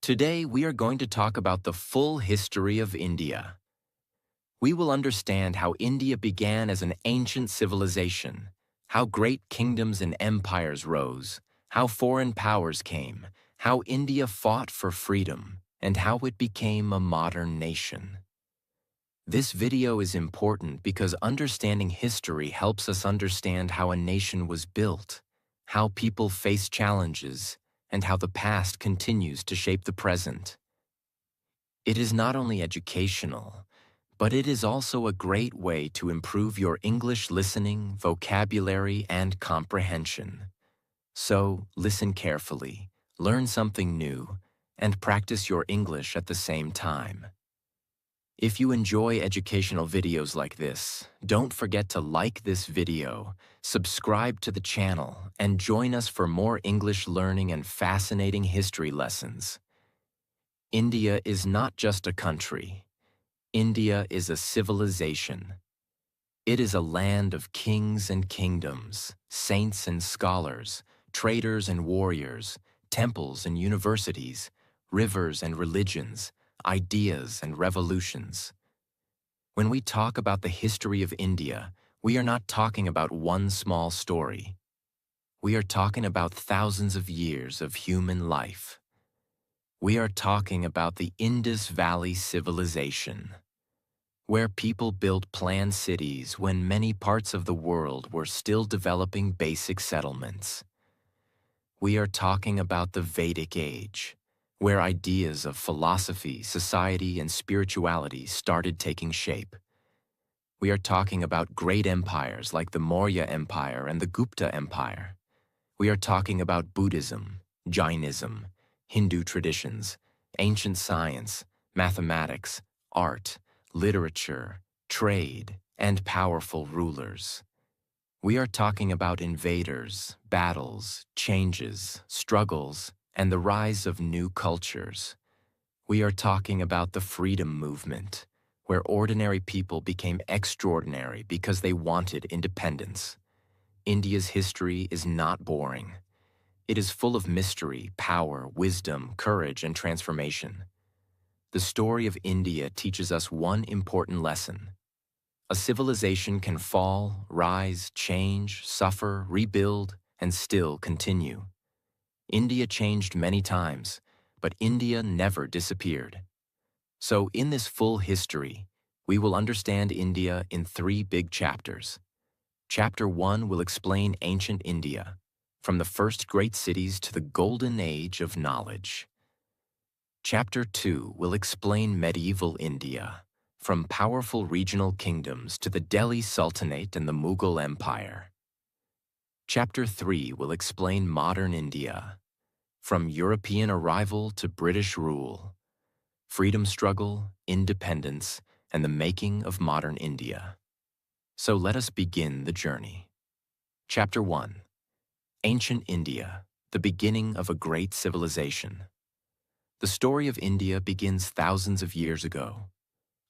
Today, we are going to talk about the full history of India. We will understand how India began as an ancient civilization, how great kingdoms and empires rose, how foreign powers came, how India fought for freedom, and how it became a modern nation. This video is important because understanding history helps us understand how a nation was built, how people face challenges, and how the past continues to shape the present. It is not only educational, but it is also a great way to improve your English listening, vocabulary, and comprehension. So, listen carefully, learn something new, and practice your English at the same time. If you enjoy educational videos like this, don't forget to like this video, subscribe to the channel, and join us for more English learning and fascinating history lessons. India is not just a country. India is a civilization. It is a land of kings and kingdoms, saints and scholars, traders and warriors, temples and universities, rivers and religions, ideas and revolutions. When we talk about the history of India, we are not talking about one small story. We are talking about thousands of years of human life. We are talking about the Indus Valley Civilization, where people built planned cities when many parts of the world were still developing basic settlements. We are talking about the Vedic Age, where ideas of philosophy, society, and spirituality started taking shape. We are talking about great empires like the Maurya Empire and the Gupta Empire. We are talking about Buddhism, Jainism, Hindu traditions, ancient science, mathematics, art, literature, trade, and powerful rulers. We are talking about invaders, battles, changes, struggles, and the rise of new cultures. We are talking about the freedom movement, where ordinary people became extraordinary because they wanted independence. India's history is not boring. It is full of mystery, power, wisdom, courage, and transformation. The story of India teaches us one important lesson. A civilization can fall, rise, change, suffer, rebuild, and still continue. India changed many times, but India never disappeared. So in this full history, we will understand India in 3 big chapters. Chapter 1 will explain ancient India, from the first great cities to the golden age of knowledge. Chapter 2 will explain medieval India, from powerful regional kingdoms to the Delhi Sultanate and the Mughal Empire. Chapter 3 will explain modern India, from European arrival to British rule, freedom struggle, independence, and the making of modern India. So let us begin the journey. Chapter 1. Ancient India, the beginning of a great civilization. The story of India begins thousands of years ago.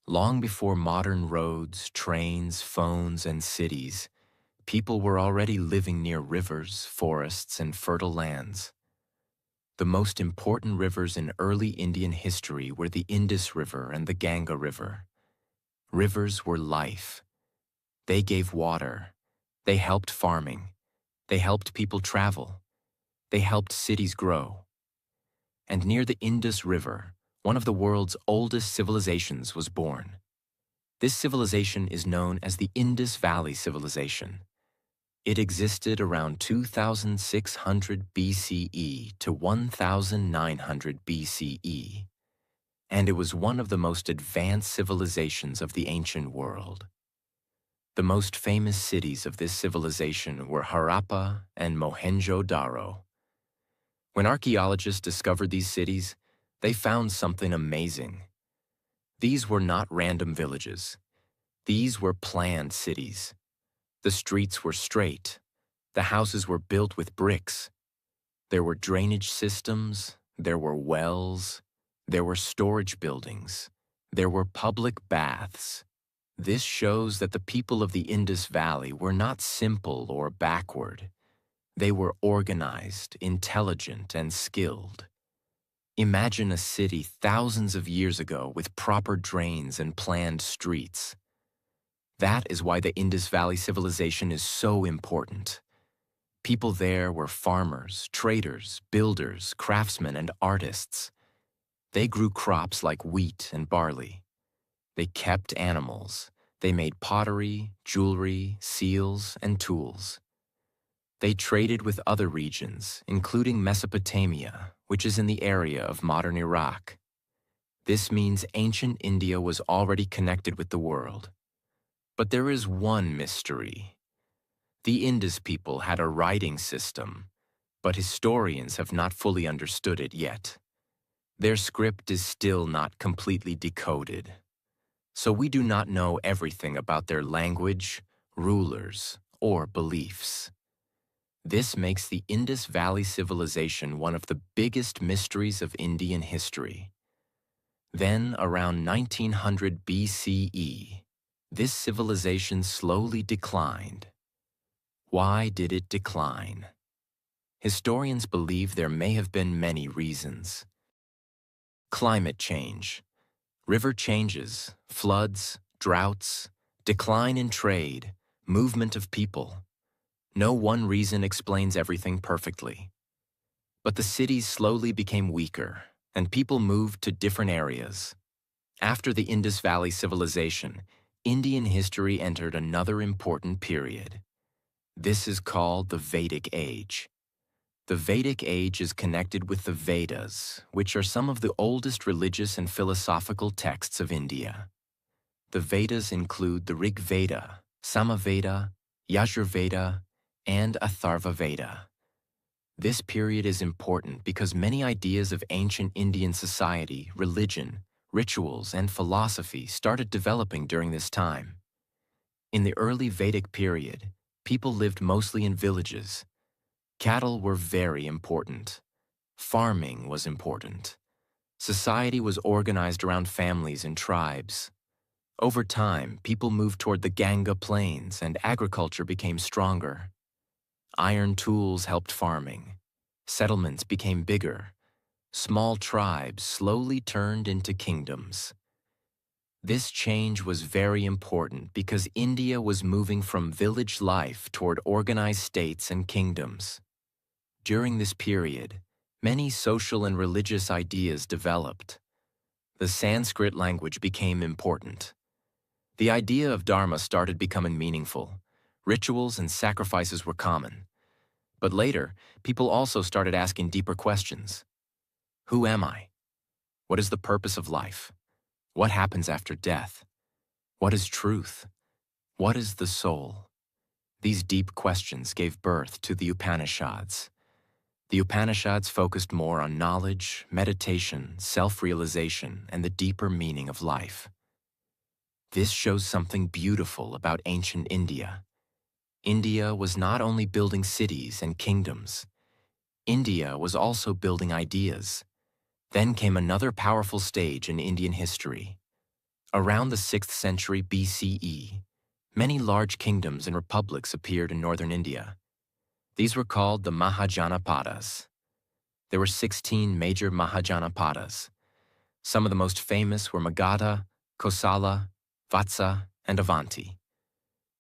Long before modern roads, trains, phones, and cities, people were already living near rivers, forests, and fertile lands. The most important rivers in early Indian history were the Indus River and the Ganga River. Rivers were life. They gave water. They helped farming. They helped people travel. They helped cities grow. And near the Indus River, one of the world's oldest civilizations was born. This civilization is known as the Indus Valley Civilization. It existed around 2600 BCE to 1900 BCE, and it was one of the most advanced civilizations of the ancient world. The most famous cities of this civilization were Harappa and Mohenjo-daro. When archaeologists discovered these cities, they found something amazing. These were not random villages. These were planned cities. The streets were straight. The houses were built with bricks. There were drainage systems. There were wells. There were storage buildings. There were public baths. This shows that the people of the Indus Valley were not simple or backward. They were organized, intelligent, and skilled. Imagine a city thousands of years ago with proper drains and planned streets. That is why the Indus Valley civilization is so important. People there were farmers, traders, builders, craftsmen, and artists. They grew crops like wheat and barley. They kept animals. They made pottery, jewelry, seals, and tools. They traded with other regions, including Mesopotamia, which is in the area of modern Iraq. This means ancient India was already connected with the world. But there is one mystery. The Indus people had a writing system, but historians have not fully understood it yet. Their script is still not completely decoded. So we do not know everything about their language, rulers, or beliefs. This makes the Indus Valley Civilization one of the biggest mysteries of Indian history. Then, around 1900 BCE, this civilization slowly declined. Why did it decline? Historians believe there may have been many reasons. Climate change, river changes, floods, droughts, decline in trade, movement of people. No one reason explains everything perfectly. But the cities slowly became weaker, and people moved to different areas. After the Indus Valley Civilization, Indian history entered another important period. This is called the Vedic Age. The Vedic Age is connected with the Vedas, which are some of the oldest religious and philosophical texts of India. The Vedas include the Rig Veda, Samaveda, Yajurveda, and Atharva Veda. This period is important because many ideas of ancient Indian society, religion, rituals, and philosophy started developing during this time. In the early Vedic period, people lived mostly in villages. Cattle were very important. Farming was important. Society was organized around families and tribes. Over time, people moved toward the Ganga plains and agriculture became stronger. Iron tools helped farming. Settlements became bigger. Small tribes slowly turned into kingdoms. This change was very important because India was moving from village life toward organized states and kingdoms. During this period, many social and religious ideas developed. The Sanskrit language became important. The idea of dharma started becoming meaningful. Rituals and sacrifices were common. But later, people also started asking deeper questions. Who am I? What is the purpose of life? What happens after death? What is truth? What is the soul? These deep questions gave birth to the Upanishads. The Upanishads focused more on knowledge, meditation, self-realization, and the deeper meaning of life. This shows something beautiful about ancient India. India was not only building cities and kingdoms. India was also building ideas. Then came another powerful stage in Indian history. Around the 6th century BCE, many large kingdoms and republics appeared in northern India. These were called the Mahajanapadas. There were 16 major Mahajanapadas. Some of the most famous were Magadha, Kosala, Vatsa, and Avanti.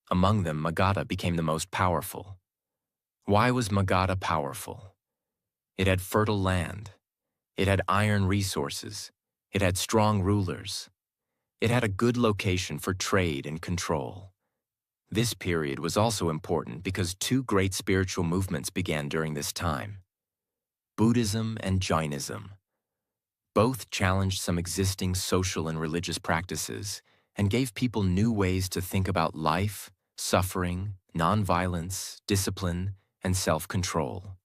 Among them, Magadha became the most powerful. Why was Magadha powerful? It had fertile land. It had iron resources. It had strong rulers. It had a good location for trade and control. This period was also important because two great spiritual movements began during this time: Buddhism and Jainism. Both challenged some existing social and religious practices and gave people new ways to think about life, suffering, nonviolence, discipline, and self-control.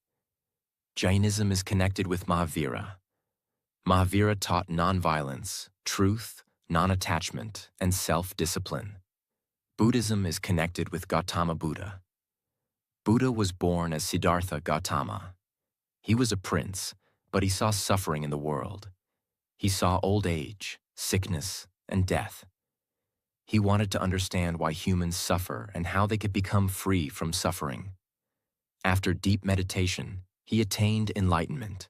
Jainism is connected with Mahavira. Mahavira taught nonviolence, truth, non-attachment, and self-discipline. Buddhism is connected with Gautama Buddha. Buddha was born as Siddhartha Gautama. He was a prince, but he saw suffering in the world. He saw old age, sickness, and death. He wanted to understand why humans suffer and how they could become free from suffering. After deep meditation, he attained enlightenment.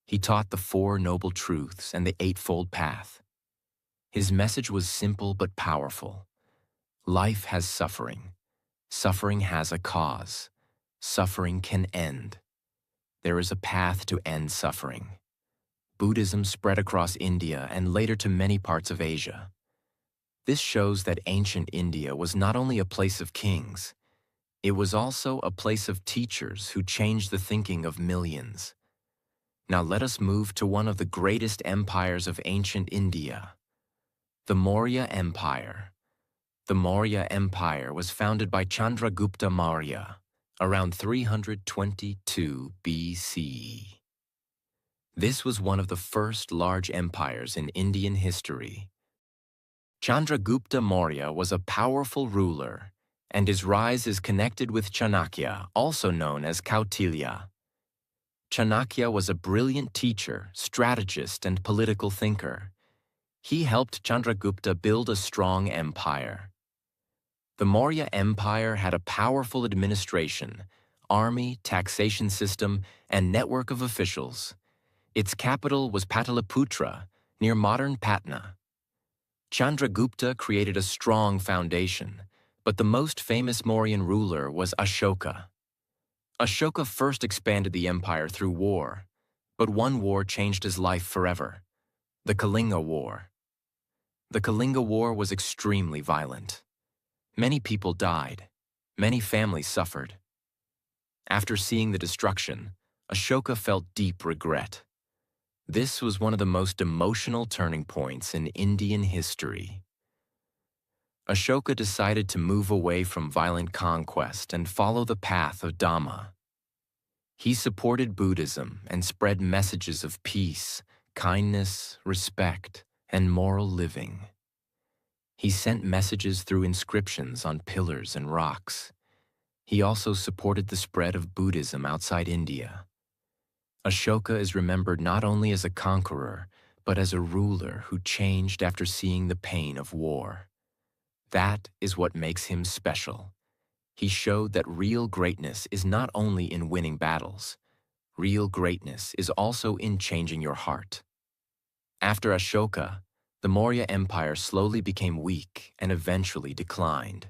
He taught the Four Noble Truths and the Eightfold Path. His message was simple but powerful. Life has suffering. Suffering has a cause. Suffering can end. There is a path to end suffering. Buddhism spread across India and later to many parts of Asia. This shows that ancient India was not only a place of kings, it was also a place of teachers who changed the thinking of millions. Now let us move to one of the greatest empires of ancient India, the Maurya Empire. The Maurya Empire was founded by Chandragupta Maurya around 322 BCE. This was one of the first large empires in Indian history. Chandragupta Maurya was a powerful ruler, and his rise is connected with Chanakya, also known as Kautilya. Chanakya was a brilliant teacher, strategist, and political thinker. He helped Chandragupta build a strong empire. The Maurya Empire had a powerful administration, army, taxation system, and network of officials. Its capital was Pataliputra, near modern Patna. Chandragupta created a strong foundation, but the most famous Mauryan ruler was Ashoka. Ashoka first expanded the empire through war, but one war changed his life forever: the Kalinga War. The Kalinga War was extremely violent. Many people died. Many families suffered. After seeing the destruction, Ashoka felt deep regret. This was one of the most emotional turning points in Indian history. Ashoka decided to move away from violent conquest and follow the path of Dhamma. He supported Buddhism and spread messages of peace, kindness, respect, and moral living. He sent messages through inscriptions on pillars and rocks. He also supported the spread of Buddhism outside India. Ashoka is remembered not only as a conqueror, but as a ruler who changed after seeing the pain of war. That is what makes him special. He showed that real greatness is not only in winning battles. Real greatness is also in changing your heart. After Ashoka, the Maurya Empire slowly became weak and eventually declined.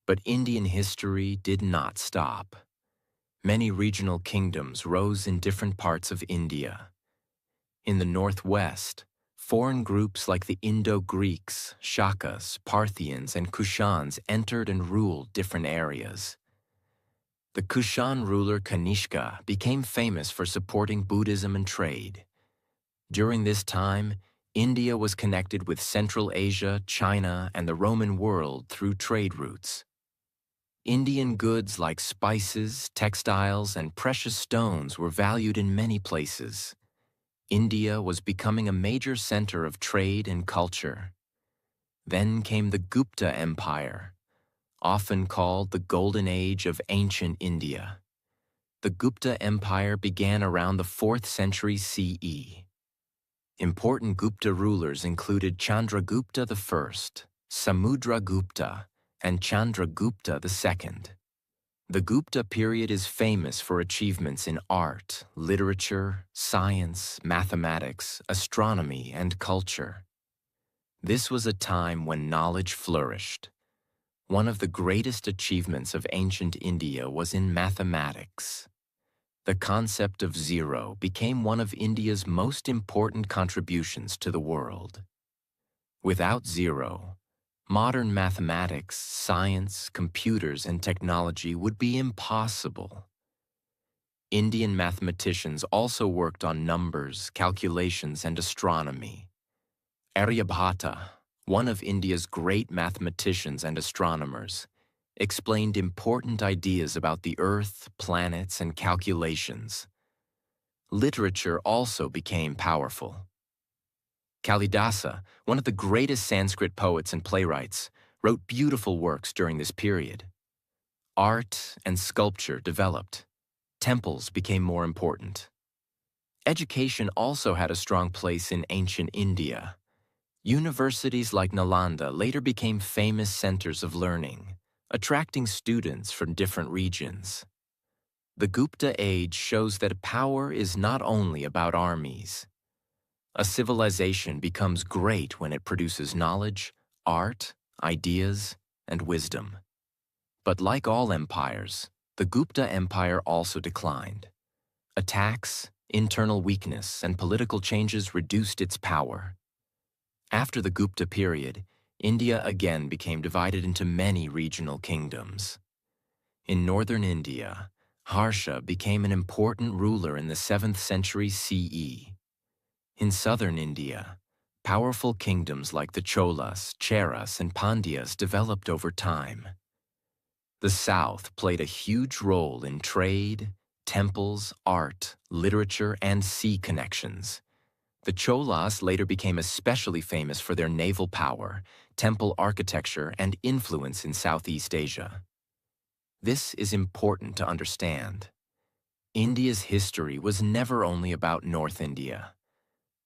But Indian history did not stop. Many regional kingdoms rose in different parts of India. In the northwest, foreign groups like the Indo-Greeks, Shakas, Parthians, and Kushans entered and ruled different areas. The Kushan ruler Kanishka became famous for supporting Buddhism and trade. During this time, India was connected with Central Asia, China, and the Roman world through trade routes. Indian goods like spices, textiles, and precious stones were valued in many places. India was becoming a major center of trade and culture. Then came the Gupta Empire, often called the Golden Age of ancient India. The Gupta Empire began around the 4th century CE. Important Gupta rulers included Chandragupta I, Samudragupta, and Chandragupta II. The Gupta period is famous for achievements in art, literature, science, mathematics, astronomy, and culture. This was a time when knowledge flourished. One of the greatest achievements of ancient India was in mathematics. The concept of zero became one of India's most important contributions to the world. Without zero, modern mathematics, science, computers, and technology would be impossible. Indian mathematicians also worked on numbers, calculations, and astronomy. Aryabhata, one of India's great mathematicians and astronomers, explained important ideas about the Earth, planets, and calculations. Literature also became powerful. Kalidasa, one of the greatest Sanskrit poets and playwrights, wrote beautiful works during this period. Art and sculpture developed. Temples became more important. Education also had a strong place in ancient India. Universities like Nalanda later became famous centers of learning, attracting students from different regions. The Gupta age shows that power is not only about armies. A civilization becomes great when it produces knowledge, art, ideas, and wisdom. But like all empires, the Gupta Empire also declined. Attacks, internal weakness, and political changes reduced its power. After the Gupta period, India again became divided into many regional kingdoms. In northern India, Harsha became an important ruler in the 7th century CE. In southern India, powerful kingdoms like the Cholas, Cheras, and Pandyas developed over time. The south played a huge role in trade, temples, art, literature, and sea connections. The Cholas later became especially famous for their naval power, temple architecture, and influence in Southeast Asia. This is important to understand. India's history was never only about North India.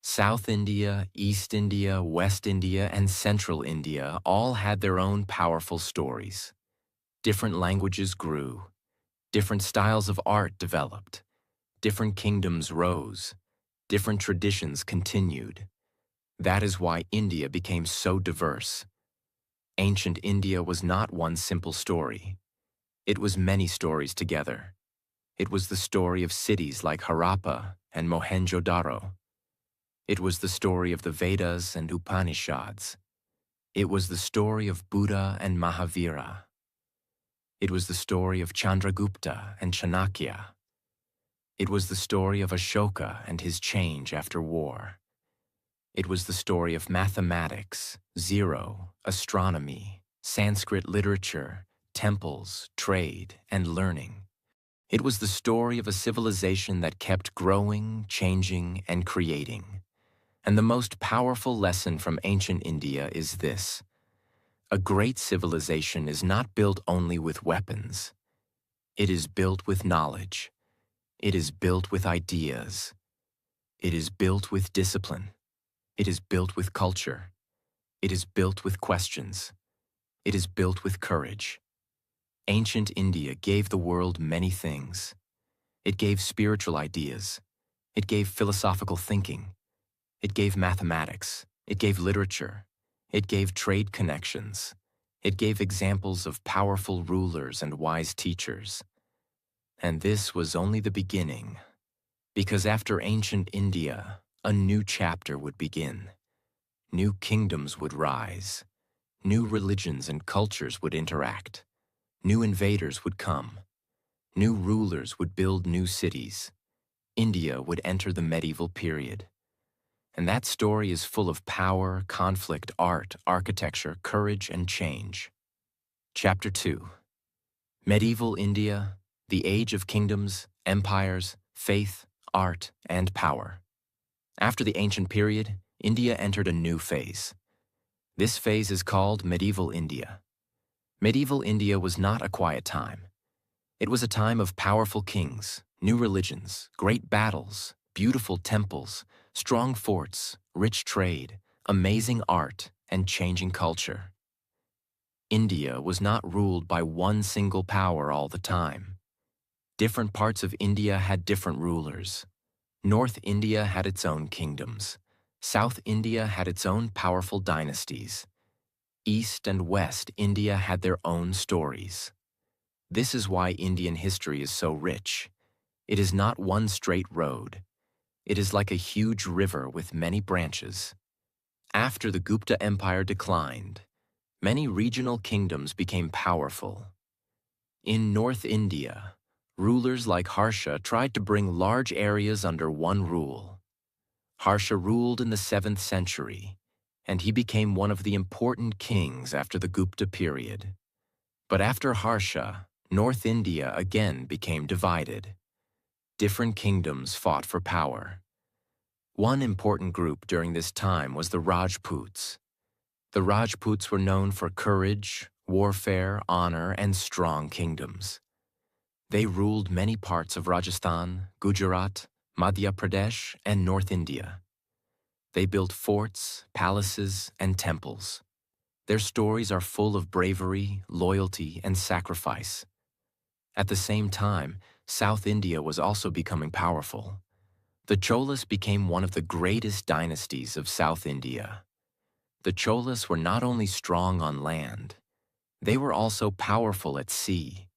South India, East India, West India, and Central India all had their own powerful stories. Different languages grew. Different styles of art developed. Different kingdoms rose. Different traditions continued. That is why India became so diverse. Ancient India was not one simple story. It was many stories together. It was the story of cities like Harappa and Mohenjo-daro. It was the story of the Vedas and Upanishads. It was the story of Buddha and Mahavira. It was the story of Chandragupta and Chanakya. It was the story of Ashoka and his change after war. It was the story of mathematics, zero, astronomy, Sanskrit literature, temples, trade, and learning. It was the story of a civilization that kept growing, changing, and creating. And the most powerful lesson from ancient India is this: a great civilization is not built only with weapons. It is built with knowledge. It is built with ideas. It is built with discipline. It is built with culture. It is built with questions. It is built with courage. Ancient India gave the world many things. It gave spiritual ideas. It gave philosophical thinking. It gave mathematics. It gave literature. It gave trade connections. It gave examples of powerful rulers and wise teachers. And this was only the beginning, because after ancient India, a new chapter would begin. New kingdoms would rise. New religions and cultures would interact. New invaders would come. New rulers would build new cities. India would enter the medieval period. And that story is full of power, conflict, art, architecture, courage, and change. Chapter 2. Medieval India, the Age of Kingdoms, Empires, Faith, Art, and Power. After the ancient period, India entered a new phase. This phase is called Medieval India. Medieval India was not a quiet time. It was a time of powerful kings, new religions, great battles, beautiful temples, strong forts, rich trade, amazing art, and changing culture. India was not ruled by one single power all the time. Different parts of India had different rulers. North India had its own kingdoms. South India had its own powerful dynasties. East and West India had their own stories. This is why Indian history is so rich. It is not one straight road. It is like a huge river with many branches. After the Gupta Empire declined, many regional kingdoms became powerful. In North India, rulers like Harsha tried to bring large areas under one rule. Harsha ruled in the 7th century, and he became one of the important kings after the Gupta period. But after Harsha, North India again became divided. Different kingdoms fought for power. One important group during this time was the Rajputs. The Rajputs were known for courage, warfare, honor, and strong kingdoms. They ruled many parts of Rajasthan, Gujarat, Madhya Pradesh, and North India. They built forts, palaces, and temples. Their stories are full of bravery, loyalty, and sacrifice. At the same time, South India was also becoming powerful. The Cholas became one of the greatest dynasties of South India. The Cholas were not only strong on land, they were also powerful at sea.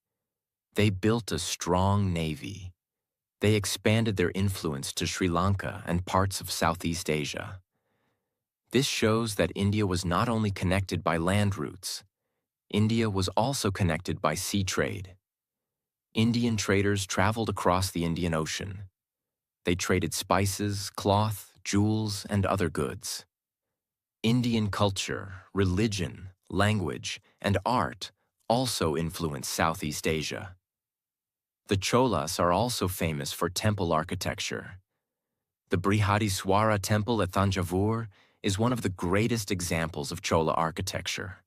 They built a strong navy. They expanded their influence to Sri Lanka and parts of Southeast Asia. This shows that India was not only connected by land routes, India was also connected by sea trade. Indian traders traveled across the Indian Ocean. They traded spices, cloth, jewels, and other goods. Indian culture, religion, language, and art also influenced Southeast Asia. The Cholas are also famous for temple architecture. The Brihadiswara temple at Thanjavur is one of the greatest examples of Chola architecture.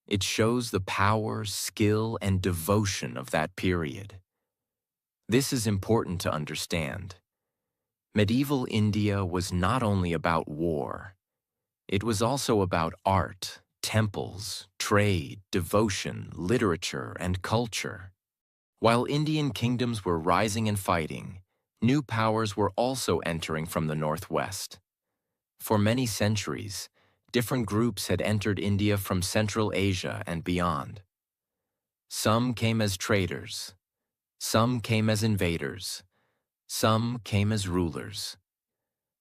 It shows the power, skill, and devotion of that period. This is important to understand. Medieval India was not only about war. It was also about art, temples, trade, devotion, literature, and culture. While Indian kingdoms were rising and fighting, new powers were also entering from the northwest. For many centuries, different groups had entered India from Central Asia and beyond. Some came as traders, some came as invaders, some came as rulers.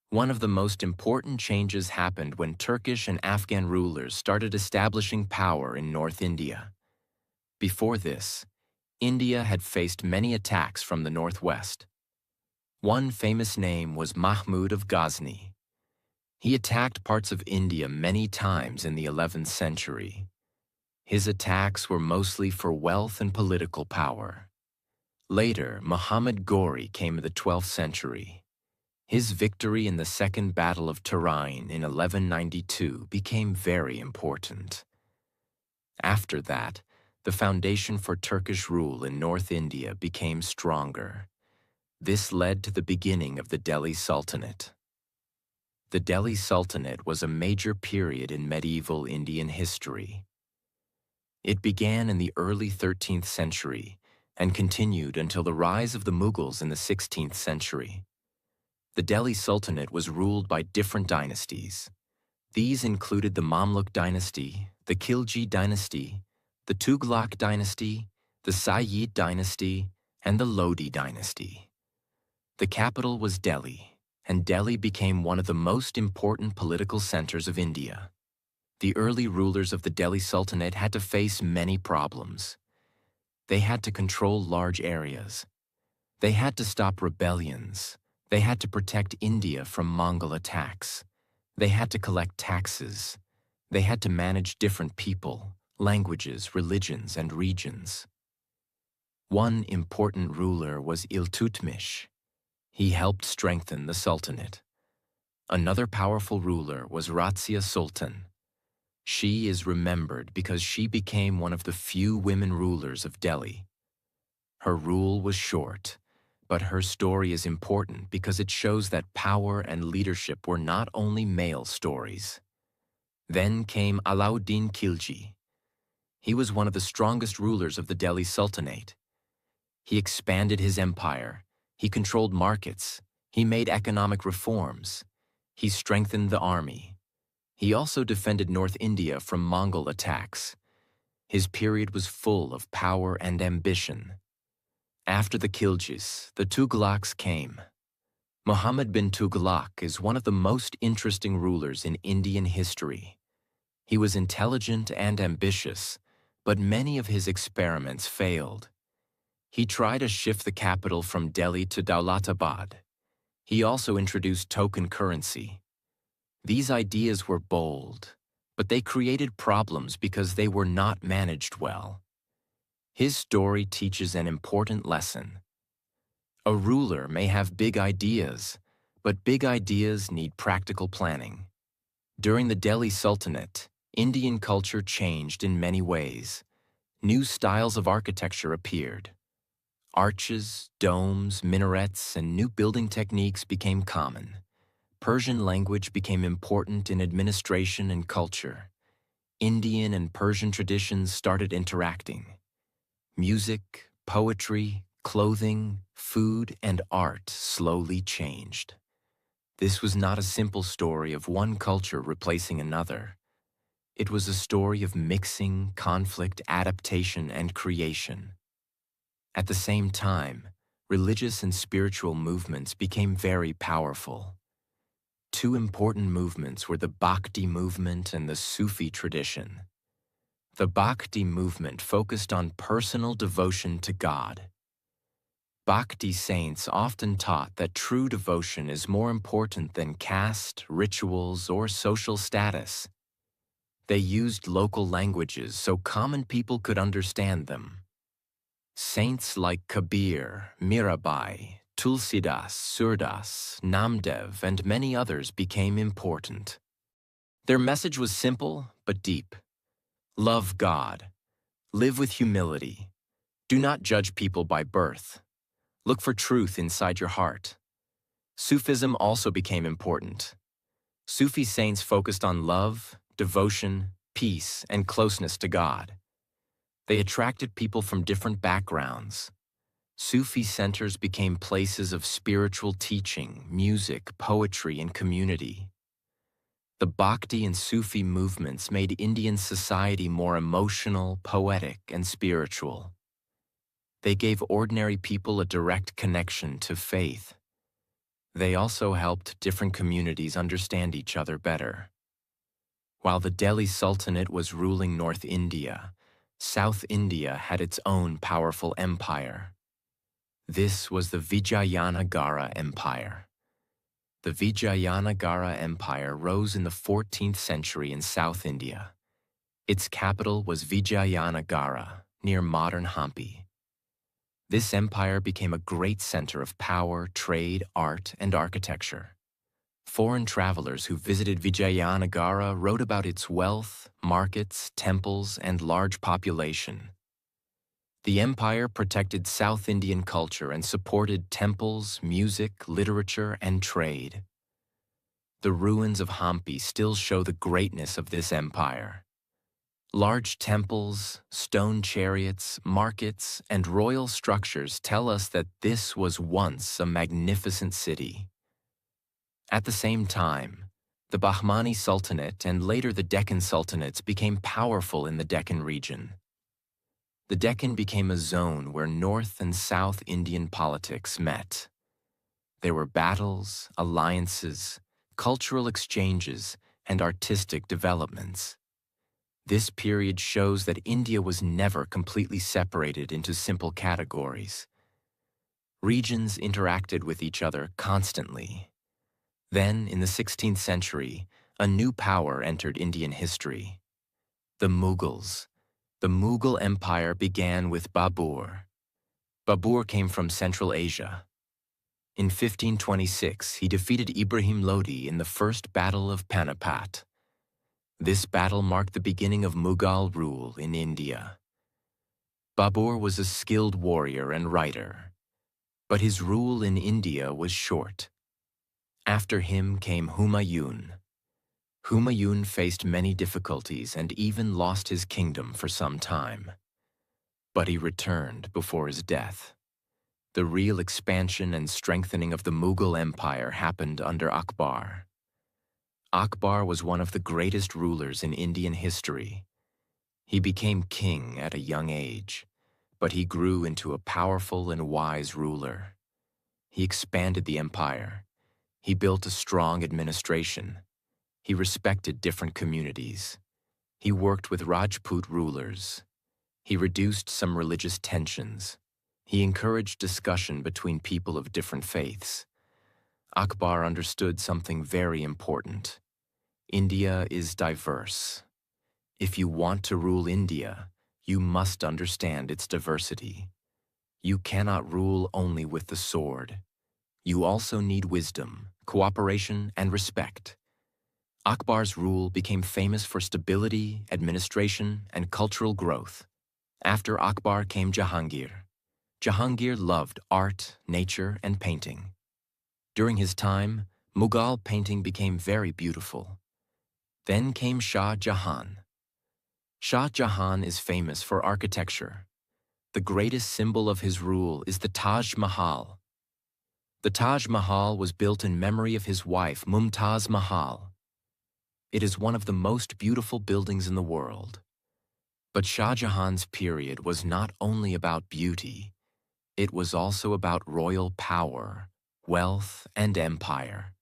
One of the most important changes happened when Turkish and Afghan rulers started establishing power in North India. Before this, India had faced many attacks from the northwest. One famous name was Mahmud of Ghazni. He attacked parts of India many times in the 11th century. His attacks were mostly for wealth and political power. Later, Muhammad Ghori came in the 12th century. His victory in the Second Battle of Turin in 1192 became very important. After that, the foundation for Turkish rule in North India became stronger. This led to the beginning of the Delhi Sultanate. The Delhi Sultanate was a major period in medieval Indian history. It began in the early 13th century and continued until the rise of the Mughals in the 16th century. The Delhi Sultanate was ruled by different dynasties. These included the Mamluk dynasty, the Khilji dynasty, the Tughlaq dynasty, the Sayyid dynasty, and the Lodi dynasty. The capital was Delhi, and Delhi became one of the most important political centers of India. The early rulers of the Delhi Sultanate had to face many problems. They had to control large areas. They had to stop rebellions. They had to protect India from Mongol attacks. They had to collect taxes. They had to manage different people, languages, religions, and regions. One important ruler was Iltutmish. He helped strengthen the Sultanate. Another powerful ruler was Razia Sultan. She is remembered because she became one of the few women rulers of Delhi. Her rule was short, but her story is important because it shows that power and leadership were not only male stories. Then came Alauddin Khilji. He was one of the strongest rulers of the Delhi Sultanate. He expanded his empire. He controlled markets. He made economic reforms. He strengthened the army. He also defended North India from Mongol attacks. His period was full of power and ambition. After the Khiljis, the Tughlaqs came. Muhammad bin Tughlaq is one of the most interesting rulers in Indian history. He was intelligent and ambitious, but many of his experiments failed. He tried to shift the capital from Delhi to Daulatabad. He also introduced token currency. These ideas were bold, but they created problems because they were not managed well. His story teaches an important lesson. A ruler may have big ideas, but big ideas need practical planning. During the Delhi Sultanate, Indian culture changed in many ways. New styles of architecture appeared. Arches, domes, minarets, and new building techniques became common. Persian language became important in administration and culture. Indian and Persian traditions started interacting. Music, poetry, clothing, food, and art slowly changed. This was not a simple story of one culture replacing another. It was a story of mixing, conflict, adaptation, and creation. At the same time, religious and spiritual movements became very powerful. Two important movements were the Bhakti movement and the Sufi tradition. The Bhakti movement focused on personal devotion to God. Bhakti saints often taught that true devotion is more important than caste, rituals, or social status. They used local languages so common people could understand them. Saints like Kabir, Mirabai, Tulsidas, Surdas, Namdev, and many others became important. Their message was simple but deep. Love God. Live with humility. Do not judge people by birth. Look for truth inside your heart. Sufism also became important. Sufi saints focused on love, devotion, peace, and closeness to God. They attracted people from different backgrounds. Sufi centers became places of spiritual teaching, music, poetry, and community. The Bhakti and Sufi movements made Indian society more emotional, poetic, and spiritual. They gave ordinary people a direct connection to faith. They also helped different communities understand each other better. While the Delhi Sultanate was ruling North India, South India had its own powerful empire. This was the Vijayanagara Empire. The Vijayanagara Empire rose in the 14th century in South India. Its capital was Vijayanagara, near modern Hampi. This empire became a great center of power, trade, art, and architecture. Foreign travelers who visited Vijayanagara wrote about its wealth, markets, temples, and large population. The empire protected South Indian culture and supported temples, music, literature, and trade. The ruins of Hampi still show the greatness of this empire. Large temples, stone chariots, markets, and royal structures tell us that this was once a magnificent city. At the same time, the Bahmani Sultanate and later the Deccan Sultanates became powerful in the Deccan region. The Deccan became a zone where North and South Indian politics met. There were battles, alliances, cultural exchanges, and artistic developments. This period shows that India was never completely separated into simple categories. Regions interacted with each other constantly. Then, in the 16th century, a new power entered Indian history: the Mughals. The Mughal Empire began with Babur. Babur came from Central Asia. In 1526, he defeated Ibrahim Lodi in the First Battle of Panipat. This battle marked the beginning of Mughal rule in India. Babur was a skilled warrior and writer, but his rule in India was short. After him came Humayun. Humayun faced many difficulties and even lost his kingdom for some time. But he returned before his death. The real expansion and strengthening of the Mughal Empire happened under Akbar. Akbar was one of the greatest rulers in Indian history. He became king at a young age, but he grew into a powerful and wise ruler. He expanded the empire. He built a strong administration. He respected different communities. He worked with Rajput rulers. He reduced some religious tensions. He encouraged discussion between people of different faiths. Akbar understood something very important. India is diverse. If you want to rule India, you must understand its diversity. You cannot rule only with the sword. You also need wisdom, cooperation, and respect. Akbar's rule became famous for stability, administration, and cultural growth. After Akbar came Jahangir. Jahangir loved art, nature, and painting. During his time, Mughal painting became very beautiful. Then came Shah Jahan. Shah Jahan is famous for architecture. the greatest symbol of his rule is the Taj Mahal. The Taj Mahal was built in memory of his wife, Mumtaz Mahal. It is one of the most beautiful buildings in the world. But Shah Jahan's period was not only about beauty, it was also about royal power, wealth, and empire.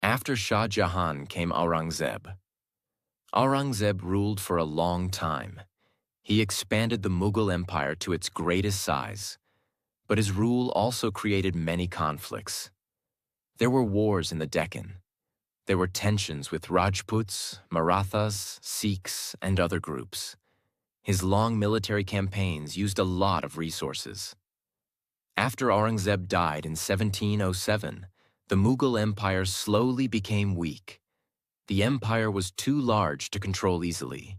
After Shah Jahan came Aurangzeb. Aurangzeb ruled for a long time. He expanded the Mughal Empire to its greatest size, but his rule also created many conflicts. There were wars in the Deccan. There were tensions with Rajputs, Marathas, Sikhs, and other groups. His long military campaigns used a lot of resources. After Aurangzeb died in 1707, the Mughal Empire slowly became weak. The empire was too large to control easily.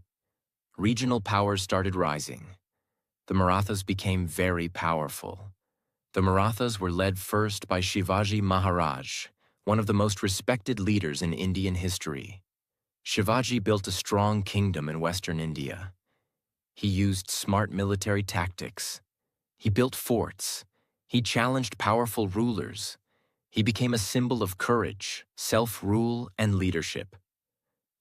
Regional powers started rising. The Marathas became very powerful. The Marathas were led first by Shivaji Maharaj, one of the most respected leaders in Indian history. Shivaji built a strong kingdom in western India. He used smart military tactics. He built forts. He challenged powerful rulers. He became a symbol of courage, self-rule, and leadership.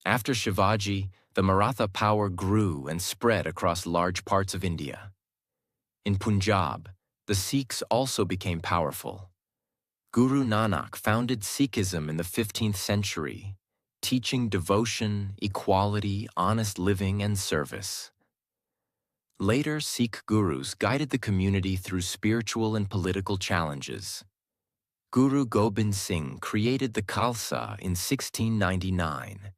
After Shivaji, the Maratha power grew and spread across large parts of India. In Punjab, the Sikhs also became powerful. Guru Nanak founded Sikhism in the 15th century, teaching devotion, equality, honest living, and service. Later, Sikh gurus guided the community through spiritual and political challenges. Guru Gobind Singh created the Khalsa in 1699,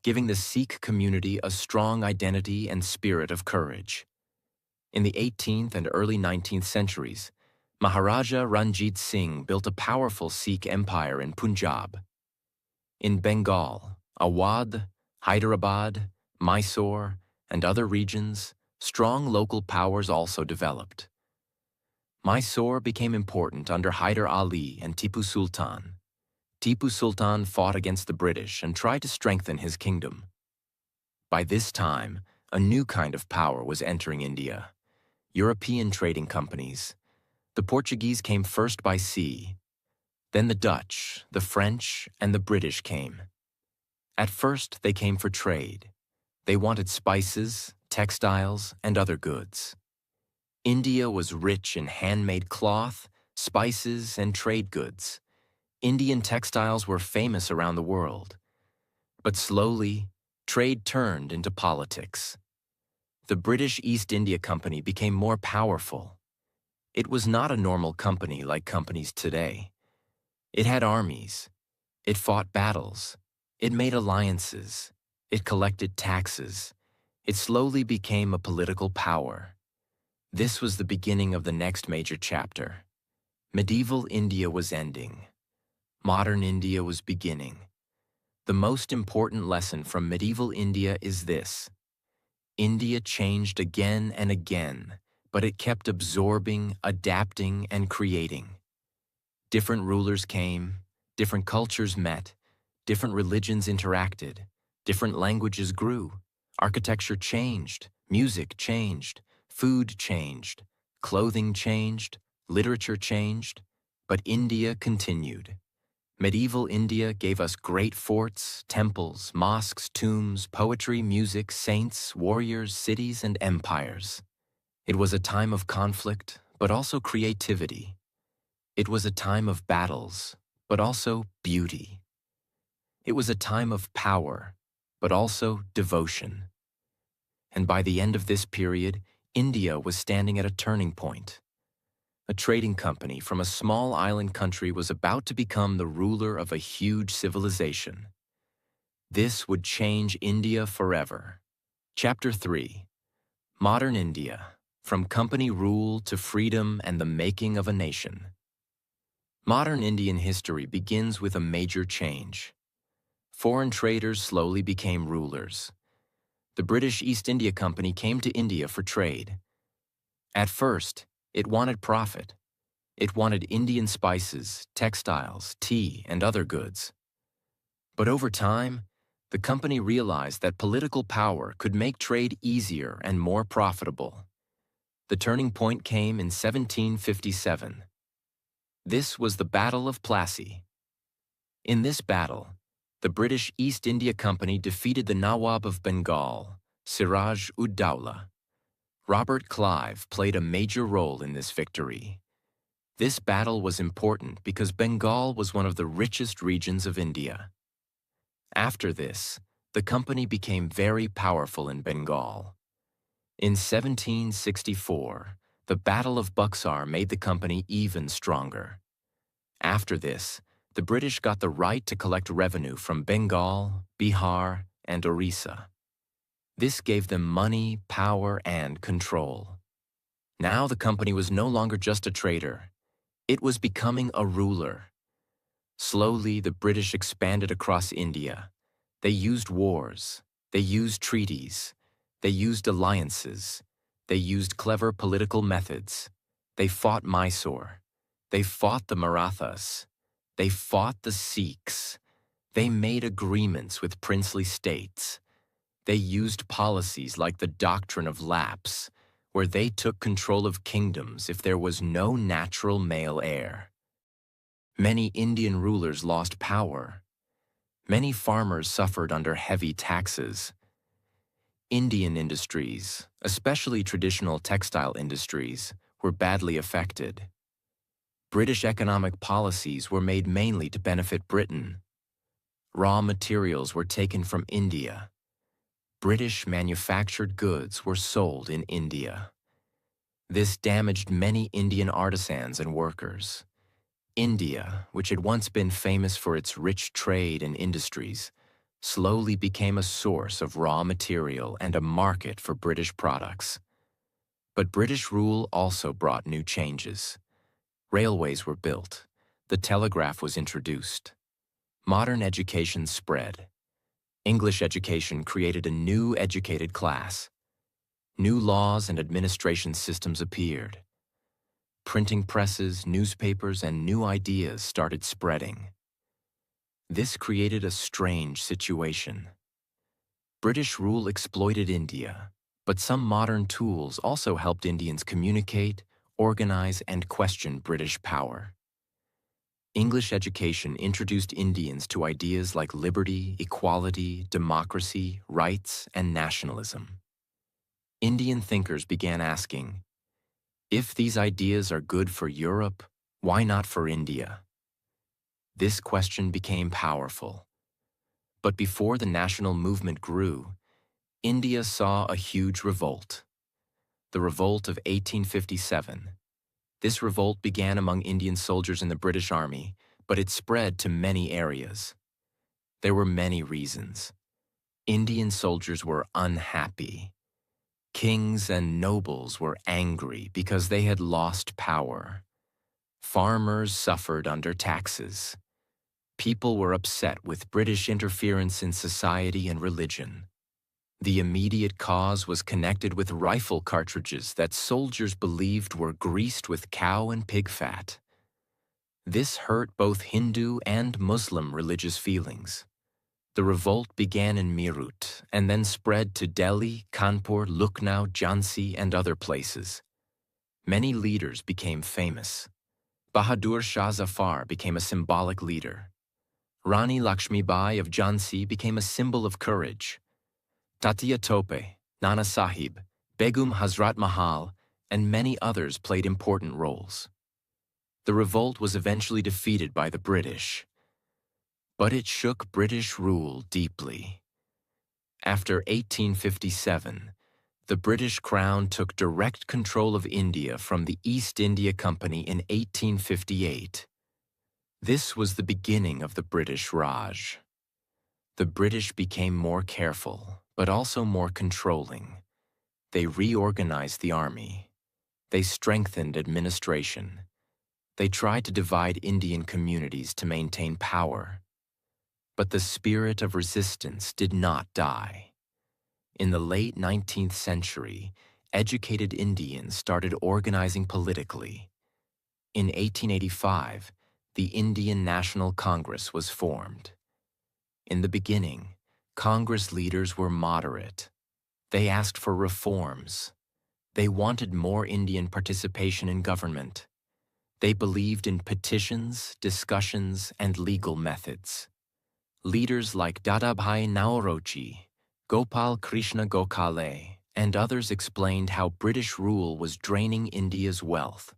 giving the Sikh community a strong identity and spirit of courage. In the 18th and early 19th centuries, Maharaja Ranjit Singh built a powerful Sikh empire in Punjab. In Bengal, Awadh, Hyderabad, Mysore, and other regions, strong local powers also developed. Mysore became important under Hyder Ali and Tipu Sultan. Tipu Sultan fought against the British and tried to strengthen his kingdom. By this time, a new kind of power was entering India: European trading companies. The Portuguese came first by sea. Then the Dutch, the French, and the British came. At first, they came for trade. They wanted spices, textiles, and other goods. India was rich in handmade cloth, spices, and trade goods. Indian textiles were famous around the world. But slowly, trade turned into politics. The British East India Company became more powerful. It was not a normal company like companies today. It had armies. It fought battles. It made alliances. It collected taxes. It slowly became a political power. This was the beginning of the next major chapter. Medieval India was ending. Modern India was beginning. The most important lesson from medieval India is this: India changed again and again, but it kept absorbing, adapting, and creating. Different rulers came, different cultures met, different religions interacted, different languages grew, architecture changed, music changed, food changed, clothing changed, literature changed, but India continued. Medieval India gave us great forts, temples, mosques, tombs, poetry, music, saints, warriors, cities, and empires. It was a time of conflict, but also creativity. It was a time of battles, but also beauty. It was a time of power, but also devotion. And by the end of this period, India was standing at a turning point. A trading company from a small island country was about to become the ruler of a huge civilization. This would change India forever. Chapter 3: Modern India, from company rule to freedom and the making of a nation. Modern Indian history begins with a major change. Foreign traders slowly became rulers. The British East India Company came to India for trade. At first, it wanted profit. It wanted Indian spices, textiles, tea, and other goods. But over time, the company realized that political power could make trade easier and more profitable. The turning point came in 1757. This was the Battle of Plassey. In this battle, the British East India Company defeated the Nawab of Bengal, Siraj-ud-Dowlah. Robert Clive played a major role in this victory. This battle was important because Bengal was one of the richest regions of India. After this, the company became very powerful in Bengal. In 1764, the Battle of Buxar made the company even stronger. After this, the British got the right to collect revenue from Bengal, Bihar, and Orissa. This gave them money, power, and control. Now the company was no longer just a trader. It was becoming a ruler. Slowly, the British expanded across India. They used wars. They used treaties. They used alliances. They used clever political methods. They fought Mysore. They fought the Marathas. They fought the Sikhs. They made agreements with princely states. They used policies like the doctrine of lapse, where they took control of kingdoms if there was no natural male heir. Many Indian rulers lost power. Many farmers suffered under heavy taxes. Indian industries, especially traditional textile industries, were badly affected. British economic policies were made mainly to benefit Britain. Raw materials were taken from India. British manufactured goods were sold in India. This damaged many Indian artisans and workers. India, which had once been famous for its rich trade and industries, slowly became a source of raw material and a market for British products. But British rule also brought new changes. Railways were built. The telegraph was introduced. Modern education spread. English education created a new educated class. New laws and administration systems appeared. Printing presses, newspapers, and new ideas started spreading. This created a strange situation. British rule exploited India, but some modern tools also helped Indians communicate, organize, and question British power. English education introduced Indians to ideas like liberty, equality, democracy, rights, and nationalism. Indian thinkers began asking, if these ideas are good for Europe, why not for India? This question became powerful. But before the national movement grew, India saw a huge revolt. The Revolt of 1857. This revolt began among Indian soldiers in the British Army, but it spread to many areas. There were many reasons. Indian soldiers were unhappy. Kings and nobles were angry because they had lost power. Farmers suffered under taxes. People were upset with British interference in society and religion. The immediate cause was connected with rifle cartridges that soldiers believed were greased with cow and pig fat. This hurt both Hindu and Muslim religious feelings. The revolt began in Meerut and then spread to Delhi, Kanpur, Lucknow, Jhansi, and other places. Many leaders became famous. Bahadur Shah Zafar became a symbolic leader. Rani Lakshmibai of Jhansi became a symbol of courage. Tatiya Tope, Nana Sahib, Begum Hazrat Mahal, and many others played important roles. The revolt was eventually defeated by the British, but it shook British rule deeply. After 1857, the British Crown took direct control of India from the East India Company in 1858. This was the beginning of the British Raj. The British became more careful, but also more controlling. They reorganized the army. They strengthened administration. They tried to divide Indian communities to maintain power. But the spirit of resistance did not die. In the late 19th century, educated Indians started organizing politically. In 1885, the Indian National Congress was formed. In the beginning, Congress leaders were moderate. They asked for reforms. They wanted more Indian participation in government. They believed in petitions, discussions, and legal methods. Leaders like Dadabhai Naoroji, Gopal Krishna Gokhale, and others explained how British rule was draining India's wealth.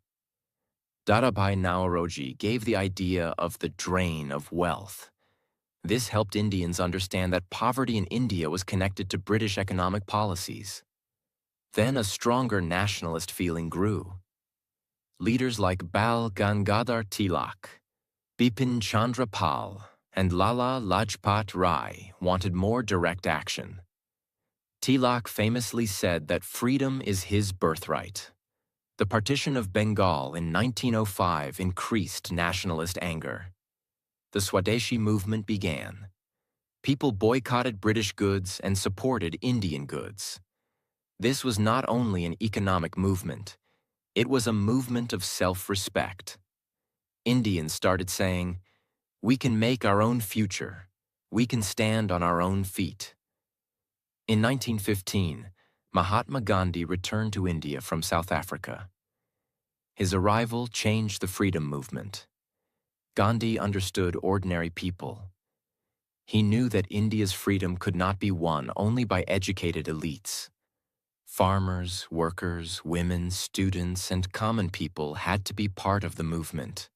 Dadabhai Naoroji gave the idea of the drain of wealth. This helped Indians understand that poverty in India was connected to British economic policies. Then a stronger nationalist feeling grew. Leaders like Bal Gangadhar Tilak, Bipin Chandra Pal, and Lala Lajpat Rai wanted more direct action. Tilak famously said that freedom is his birthright. The partition of Bengal in 1905 increased nationalist anger. The Swadeshi movement began. People boycotted British goods and supported Indian goods. This was not only an economic movement, it was a movement of self-respect. Indians started saying, "We can make our own future. We can stand on our own feet." In 1915, Mahatma Gandhi returned to India from South Africa. His arrival changed the freedom movement. Gandhi understood ordinary people. He knew that India's freedom could not be won only by educated elites. Farmers, workers, women, students, and common people had to be part of the movement.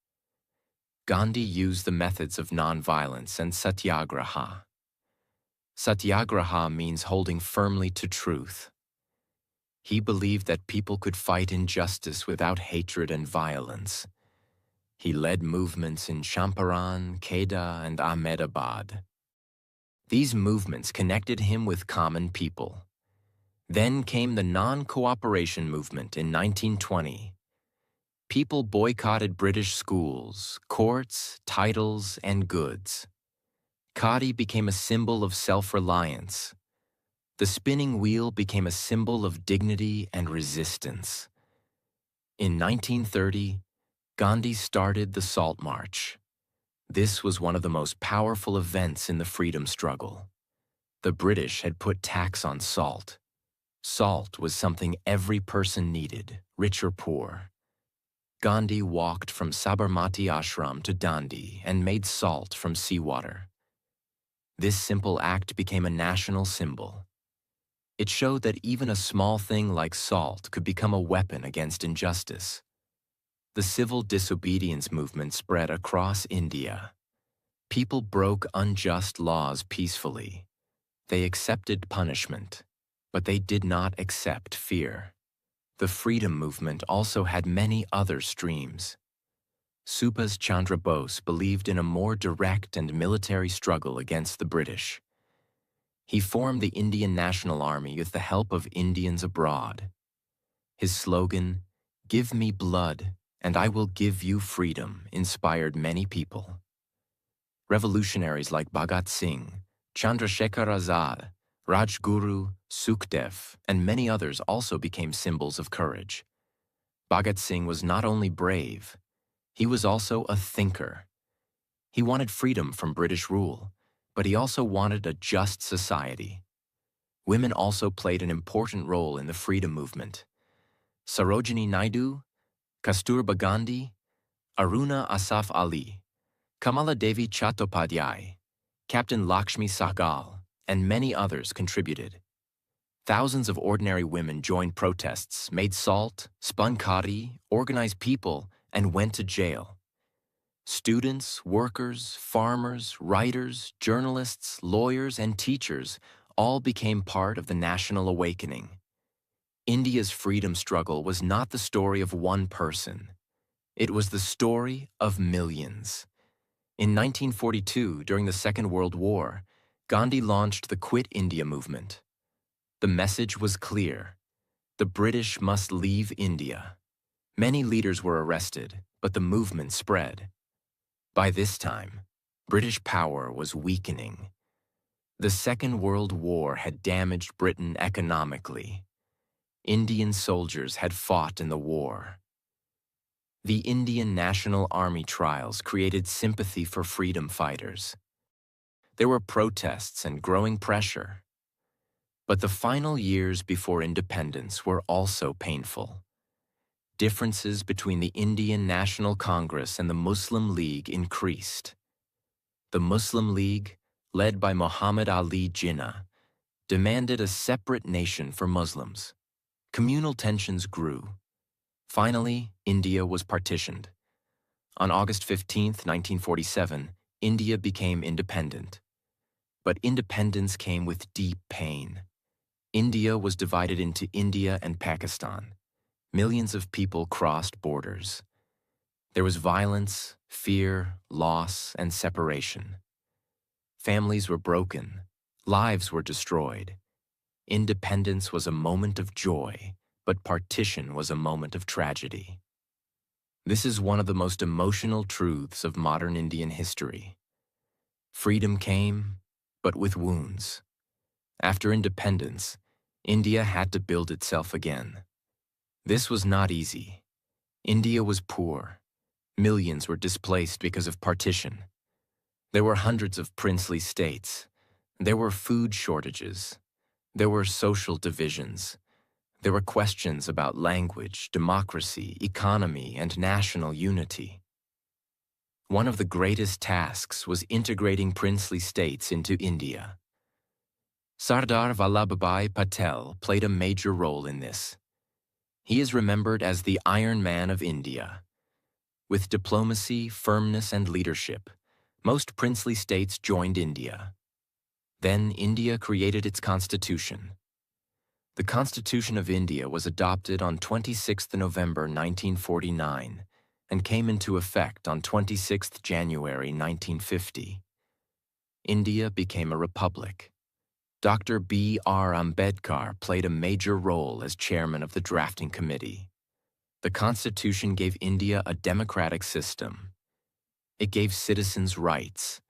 Gandhi used the methods of nonviolence and satyagraha. Satyagraha means holding firmly to truth. He believed that people could fight injustice without hatred and violence. He led movements in Champaran, Kheda, and Ahmedabad. These movements connected him with common people. Then came the non-cooperation movement in 1920. People boycotted British schools, courts, titles, and goods. Khadi became a symbol of self-reliance. The spinning wheel became a symbol of dignity and resistance. In 1930, Gandhi started the Salt March. This was one of the most powerful events in the freedom struggle. The British had put tax on salt. Salt was something every person needed, rich or poor. Gandhi walked from Sabarmati Ashram to Dandi and made salt from seawater. This simple act became a national symbol. It showed that even a small thing like salt could become a weapon against injustice. The civil disobedience movement spread across India. People broke unjust laws peacefully. They accepted punishment, but they did not accept fear. The freedom movement also had many other streams. Subhas Chandra Bose believed in a more direct and military struggle against the British. He formed the Indian National Army with the help of Indians abroad. His slogan, "Give me blood, and I will give you freedom," inspired many people. Revolutionaries like Bhagat Singh, Chandrasekhar Azad, Rajguru, Sukhdev, and many others also became symbols of courage. Bhagat Singh was not only brave, he was also a thinker. He wanted freedom from British rule, but he also wanted a just society. Women also played an important role in the freedom movement. Sarojini Naidu, Kasturba Gandhi, Aruna Asaf Ali, Kamala Devi Chattopadhyay, Captain Lakshmi Sahgal, and many others contributed. Thousands of ordinary women joined protests, made salt, spun khadi, organized people, and went to jail. Students, workers, farmers, writers, journalists, lawyers, and teachers all became part of the national awakening. India's freedom struggle was not the story of one person. It was the story of millions. In 1942, during the Second World War, Gandhi launched the Quit India movement. The message was clear. The British must leave India. Many leaders were arrested, but the movement spread. By this time, British power was weakening. The Second World War had damaged Britain economically. Indian soldiers had fought in the war. The Indian National Army trials created sympathy for freedom fighters. There were protests and growing pressure. But the final years before independence were also painful. Differences between the Indian National Congress and the Muslim League increased. The Muslim League, led by Muhammad Ali Jinnah, demanded a separate nation for Muslims. Communal tensions grew. Finally, India was partitioned. On August 15, 1947, India became independent. But independence came with deep pain. India was divided into India and Pakistan. Millions of people crossed borders. There was violence, fear, loss, and separation. Families were broken. Lives were destroyed. Independence was a moment of joy, but partition was a moment of tragedy. This is one of the most emotional truths of modern Indian history. Freedom came, but with wounds. After independence, India had to build itself again. This was not easy. India was poor. Millions were displaced because of partition. There were hundreds of princely states. There were food shortages. There were social divisions. There were questions about language, democracy, economy, and national unity. One of the greatest tasks was integrating princely states into India. Sardar Vallabhbhai Patel played a major role in this. He is remembered as the Iron Man of India. With diplomacy, firmness, and leadership, most princely states joined India. Then India created its constitution. The Constitution of India was adopted on 26 November 1949 and came into effect on 26 January 1950. India became a republic. Dr. B.R. Ambedkar played a major role as chairman of the drafting committee. The Constitution gave India a democratic system. It gave citizens rights.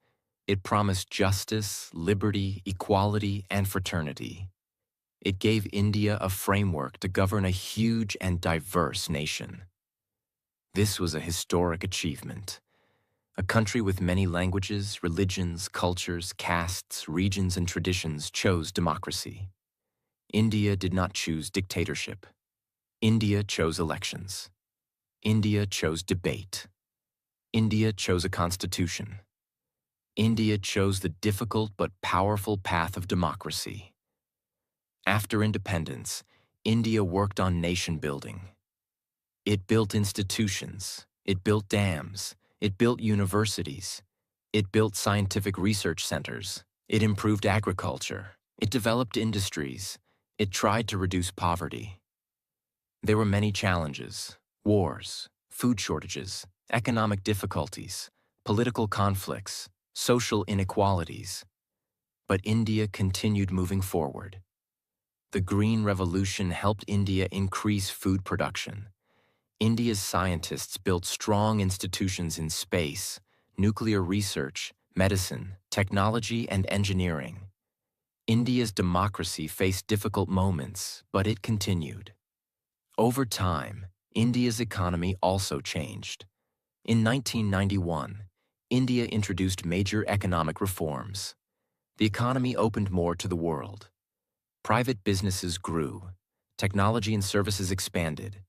It promised justice, liberty, equality, and fraternity. It gave India a framework to govern a huge and diverse nation. This was a historic achievement. A country with many languages, religions, cultures, castes, regions, and traditions chose democracy. India did not choose dictatorship. India chose elections. India chose debate. India chose a constitution. India chose the difficult but powerful path of democracy. After independence, India worked on nation building. It built institutions. It built dams. It built universities. It built scientific research centers. It improved agriculture. It developed industries. It tried to reduce poverty. There were many challenges: wars, food shortages, economic difficulties, political conflicts, social inequalities. But India continued moving forward. The Green Revolution helped India increase food production. India's scientists built strong institutions in space, nuclear research, medicine, technology, and engineering. India's democracy faced difficult moments, but it continued. Over time, India's economy also changed. In 1991, India introduced major economic reforms. The economy opened more to the world. Private businesses grew. Technology and services expanded.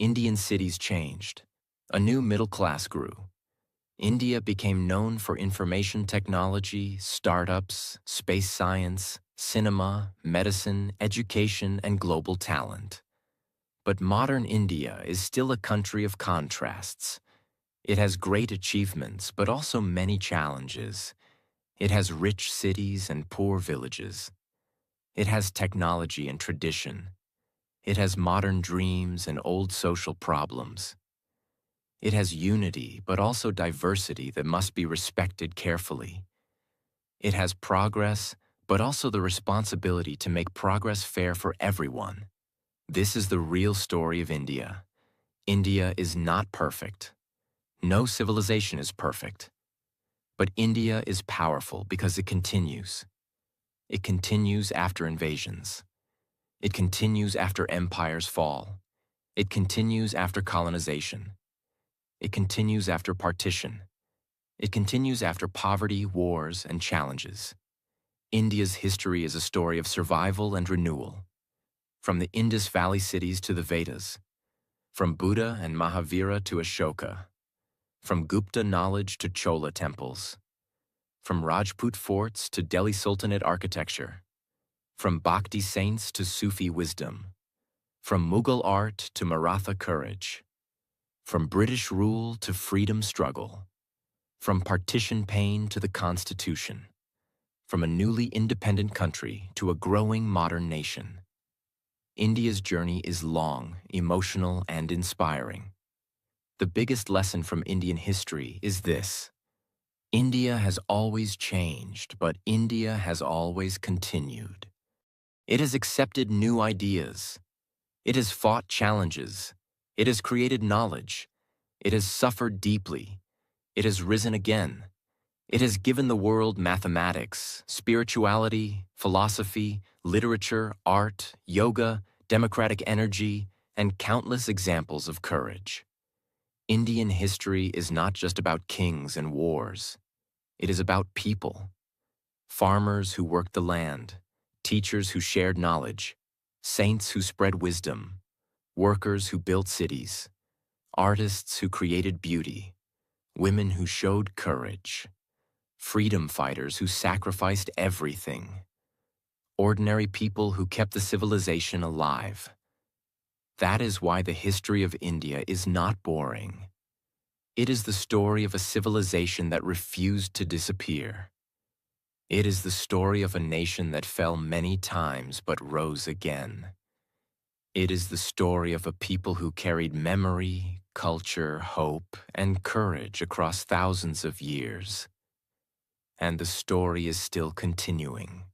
Indian cities changed. A new middle class grew. India became known for information technology, startups, space science, cinema, medicine, education, and global talent. But modern India is still a country of contrasts. It has great achievements, but also many challenges. It has rich cities and poor villages. It has technology and tradition. It has modern dreams and old social problems. It has unity, but also diversity that must be respected carefully. It has progress, but also the responsibility to make progress fair for everyone. This is the real story of India. India is not perfect. No civilization is perfect. But India is powerful because it continues. It continues after invasions. It continues after empires fall. It continues after colonization. It continues after partition. It continues after poverty, wars, and challenges. India's history is a story of survival and renewal. From the Indus Valley cities to the Vedas, from Buddha and Mahavira to Ashoka, from Gupta knowledge to Chola temples, from Rajput forts to Delhi Sultanate architecture, from Bhakti saints to Sufi wisdom, from Mughal art to Maratha courage, from British rule to freedom struggle, from partition pain to the Constitution, from a newly independent country to a growing modern nation. India's journey is long, emotional, and inspiring. The biggest lesson from Indian history is this: India has always changed, but India has always continued. It has accepted new ideas. It has fought challenges. It has created knowledge. It has suffered deeply. It has risen again. It has given the world mathematics, spirituality, philosophy, literature, art, yoga, democratic energy, and countless examples of courage. Indian history is not just about kings and wars. It is about people. Farmers who worked the land, teachers who shared knowledge, saints who spread wisdom, workers who built cities, artists who created beauty, women who showed courage, freedom fighters who sacrificed everything, ordinary people who kept the civilization alive. That is why the history of India is not boring. It is the story of a civilization that refused to disappear. It is the story of a nation that fell many times but rose again. It is the story of a people who carried memory, culture, hope, and courage across thousands of years. And the story is still continuing.